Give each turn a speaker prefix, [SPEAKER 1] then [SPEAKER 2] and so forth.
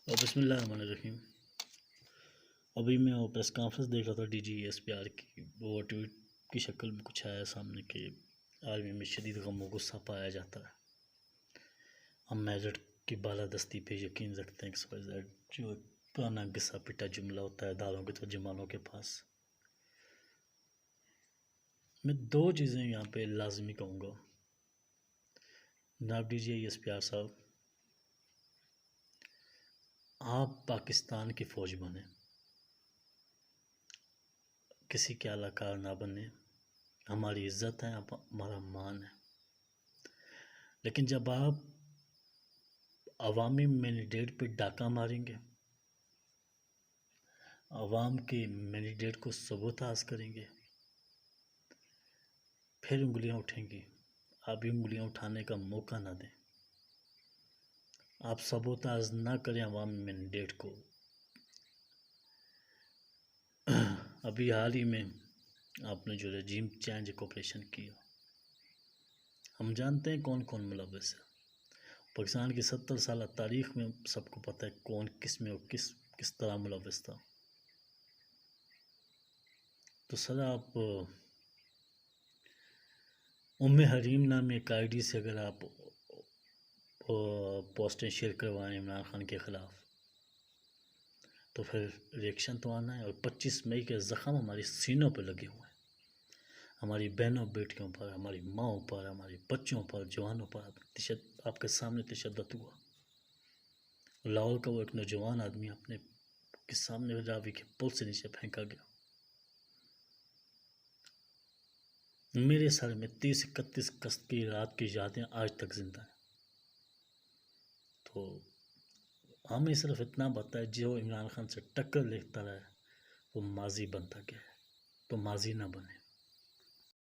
[SPEAKER 1] اور بسم اللہ الرحمن الرحیم۔ ابھی میں وہ پریس کانفرنس دیکھ رہا تھا D G S P R کی، وہ ٹویٹ کی شکل میں کچھ آیا سامنے کہ آرمی میں شدید غم و غصہ پایا جاتا ہے، ہم میرٹ کی بالادستی پہ یقین رکھتے ہیں جو ایک پرانا گھسا پٹا جملہ ہوتا ہے داروں کے ترجمانوں کے پاس۔ میں دو چیزیں یہاں پہ لازمی کہوں گا۔ جناب D G S P R صاحب، آپ پاکستان کی فوج بنیں، کسی کے اعلی کار نہ بنیں، ہماری عزت ہے، ہمارا مان ہے، لیکن جب آپ عوامی مینڈیٹ پہ ڈاکہ ماریں گے، عوام کے مینڈیٹ کو سبوتاژ کریں گے، پھر انگلیاں اٹھیں گی، آپ انگلیاں اٹھانے کا موقع نہ دیں، آپ سبوتاژ نہ کریں عوامی مینڈیٹ کو۔ ابھی حال ہی میں آپ نے جو رجیم چینج کوپریشن کیا، ہم جانتے ہیں کون کون ملوث ہے۔ پاکستان کی 70 سالہ تاریخ میں سب کو پتہ ہے کون کس میں اور کس طرح ملوث تھا۔ تو سر آپ حریم نامی ایک آئی ڈی سے اگر آپ پوسٹیں شیئر کروائیں عمران خان کے خلاف، تو پھر ریئیکشن تو آنا ہے۔ اور 25 مئی کے زخم ہماری سینوں پہ لگے ہوئے ہیں، ہماری بہنوں بیٹیوں پر، ہماری ماؤں پر، ہمارے بچوں پر، جوانوں پر آپ کے سامنے تشدد ہوا۔ لاہور کا وہ ایک نوجوان آدمی اپنے کے سامنے راوی کے پل سے نیچے پھینکا گیا۔ میرے سر میں 30-31 اگست کی رات کی یادیں آج تک زندہ ہیں۔ تو ہمیں صرف اتنا پتہ ہے جو عمران خان سے ٹکر لیتا رہا ہے وہ ماضی بنتا گیا ہے، تو ماضی نہ بنے۔